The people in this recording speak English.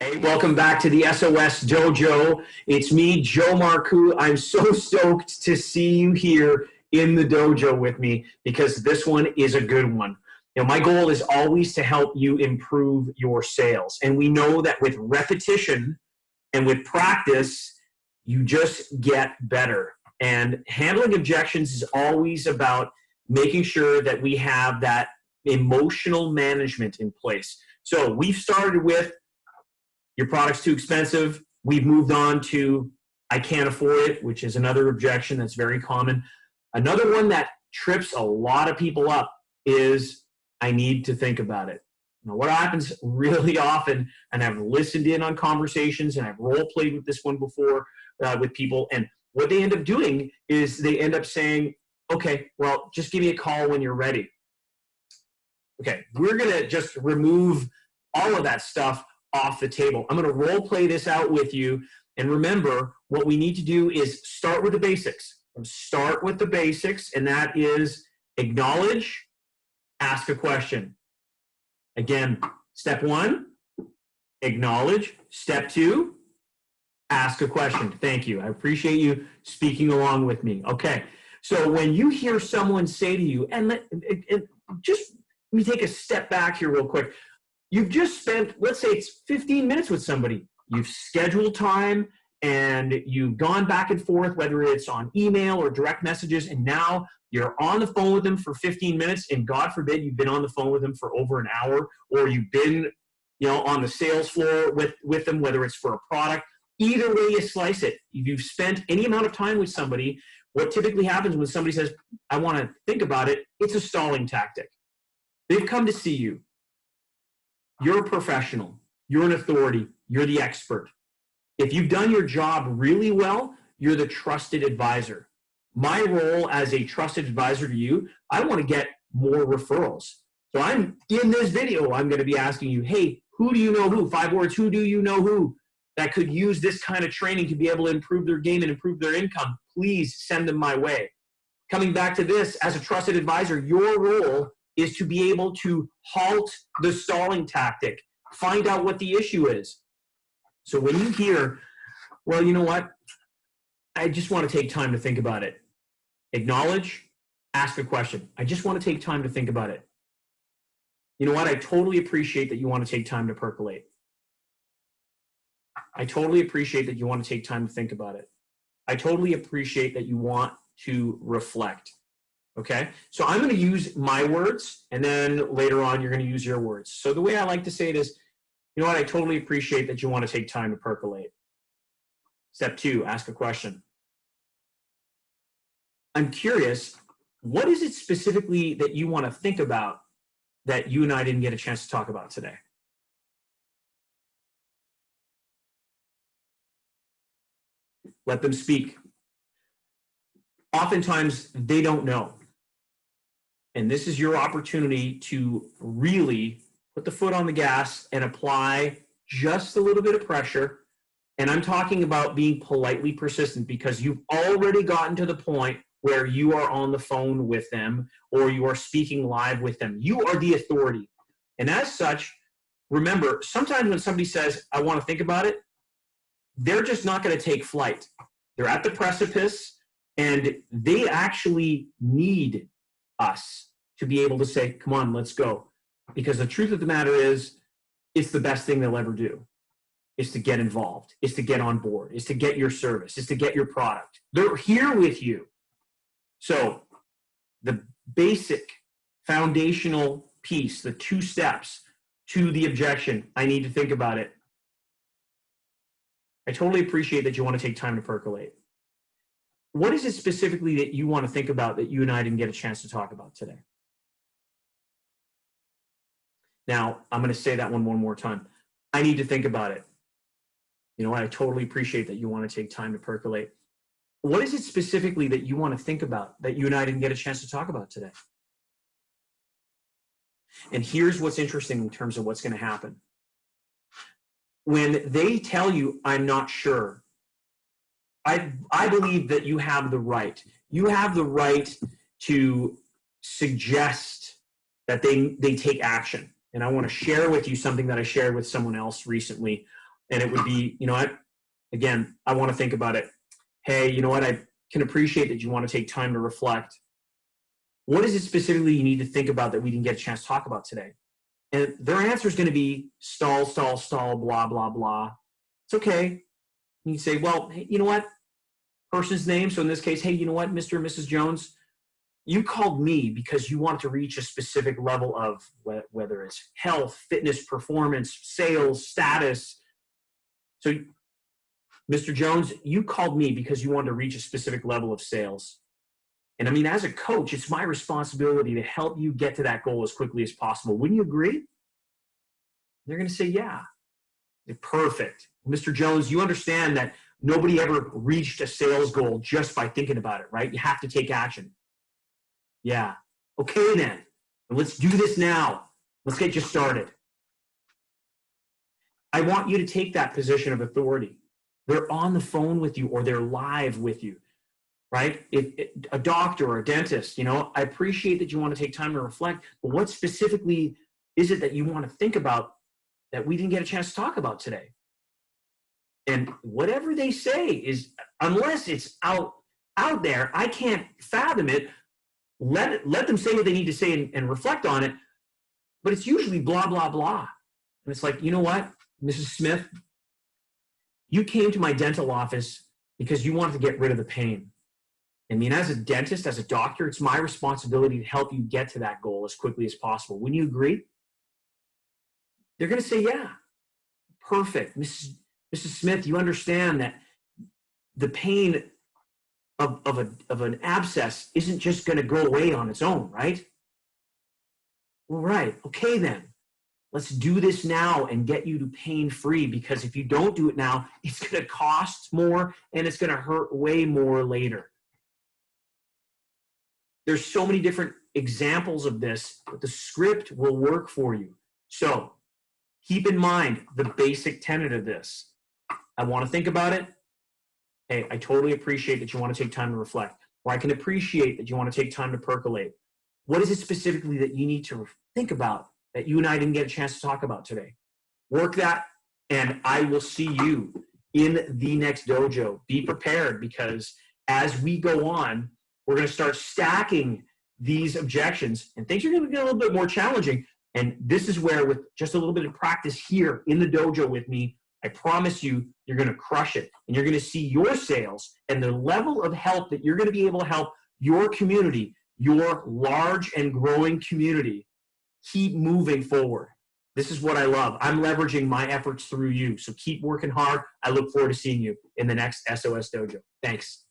Hey, welcome back to the SOS Dojo. It's me, Joe Marcoux. I'm so stoked to see you here in the dojo with me because this one is a good one. My goal is always to help you improve your sales. And we know that with repetition and with practice, you just get better. And handling objections is always about making sure that we have that emotional management in place. So we've started with your product's too expensive. We've moved on to I can't afford it, which is another objection that's very common. Another one that trips a lot of people up is I need to think about it. Now, what happens really often, and I've listened in on conversations and I've role played with this one before with people, and what they end up doing is they end up saying, okay, well, just give me a call when you're ready. Okay, we're going to just remove all of that stuff off the table. I'm going to role play this out with you. And remember, what we need to do is start with the basics. Start with the basics, and that is acknowledge, ask a question. Again, step one, acknowledge. Step two, ask a question. Thank you. I appreciate you speaking along with me. Okay. So when you hear someone say to you, and just let me take a step back here real quick. You've just spent, let's say it's 15 minutes with somebody. You've scheduled time and you've gone back and forth, whether it's on email or direct messages, and now you're on the phone with them for 15 minutes, and God forbid you've been on the phone with them for over an hour, or you've been on the sales floor with them, whether it's for a product. Either way you slice it, if you've spent any amount of time with somebody, what typically happens when somebody says, I want to think about it, it's a stalling tactic. They've come to see you. You're a professional. You're an authority. You're the expert. If you've done your job really well, you're the trusted advisor. My role as a trusted advisor to you, I want to get more referrals. So I'm in this video, I'm going to be asking you, hey, who do you know who? 5 words, who do you know who that could use this kind of training to be able to improve their game and improve their income? Please send them my way. Coming back to this, as a trusted advisor, your role is to be able to halt the stalling tactic, find out what the issue is. So when you hear, well, you know what? I just want to take time to think about it. Acknowledge, ask a question. I just want to take time to think about it. You know what? I totally appreciate that you want to take time to percolate. I totally appreciate that you want to take time to think about it. I totally appreciate that you want to reflect. Okay, so I'm going to use my words, and then later on you're going to use your words. So the way I like to say it is, you know what, I totally appreciate that you want to take time to percolate. Step two, ask a question. I'm curious, what is it specifically that you want to think about that you and I didn't get a chance to talk about today? Let them speak. Oftentimes, they don't know. And this is your opportunity to really put the foot on the gas and apply just a little bit of pressure. And I'm talking about being politely persistent, because you've already gotten to the point where you are on the phone with them or you are speaking live with them. You are the authority. And as such, remember, sometimes when somebody says, I want to think about it, they're just not going to take flight. They're at the precipice, and they actually need us to be able to say, come on, let's go. Because the truth of the matter is, it's the best thing they'll ever do, is to get involved, is to get on board, is to get your service, is to get your product. They're here with you. So the basic foundational piece, the 2 steps to the objection, I need to think about it. I totally appreciate that you want to take time to percolate. What is it specifically that you want to think about that you and I didn't get a chance to talk about today? Now, I'm going to say that one more time. I need to think about it. You know what? I totally appreciate that you want to take time to percolate. What is it specifically that you want to think about that you and I didn't get a chance to talk about today? And here's what's interesting in terms of what's going to happen. When they tell you, I'm not sure, I believe that you have the right. You have the right to suggest that they take action. And I want to share with you something that I shared with someone else recently. And it would be, you know what, again, I want to think about it. Hey, you know what, I can appreciate that you want to take time to reflect. What is it specifically you need to think about that we didn't get a chance to talk about today? And their answer is going to be stall, stall, stall, blah, blah, blah. It's okay. You say, well, hey, you know what? Person's name. So in this case, hey, you know what, Mr. and Mrs. Jones, you called me because you want to reach a specific level of whether it's health, fitness, performance, sales, status. So Mr. Jones, you called me because you wanted to reach a specific level of sales. And I mean, as a coach, it's my responsibility to help you get to that goal as quickly as possible. Wouldn't you agree? They're going to say, yeah. Perfect. Mr. Jones, you understand that nobody ever reached a sales goal just by thinking about it, right? You have to take action. Yeah. Okay, then. Let's do this now. Let's get you started. I want you to take that position of authority. They're on the phone with you or they're live with you, right? A doctor or a dentist, you know, I appreciate that you want to take time to reflect, but what specifically is it that you want to think about that we didn't get a chance to talk about today? And whatever they say is, unless it's out there, I can't fathom it. Let them say what they need to say and reflect on it, but it's usually blah, blah, blah. And it's like, you know what, Mrs. Smith, you came to my dental office because you wanted to get rid of the pain. I mean, as a dentist, as a doctor, it's my responsibility to help you get to that goal as quickly as possible. Wouldn't you agree? They're going to say, yeah, perfect. Mrs. Smith, you understand that the pain of an abscess isn't just going to go away on its own, right? Well, right. Okay, then. Let's do this now and get you to pain-free, because if you don't do it now, it's going to cost more and it's going to hurt way more later. There's so many different examples of this, but the script will work for you. So keep in mind the basic tenet of this. I want to think about it. Hey, I totally appreciate that you want to take time to reflect, or I can appreciate that you want to take time to percolate. What is it specifically that you need to think about that you and I didn't get a chance to talk about today? Work that, and I will see you in the next dojo. Be prepared, because as we go on, we're going to start stacking these objections, and things are going to get a little bit more challenging. And this is where, with just a little bit of practice here in the dojo with me, I promise you, you're going to crush it. And you're going to see your sales and the level of help that you're going to be able to help your community, your large and growing community, keep moving forward. This is what I love. I'm leveraging my efforts through you. So keep working hard. I look forward to seeing you in the next SOS Dojo. Thanks.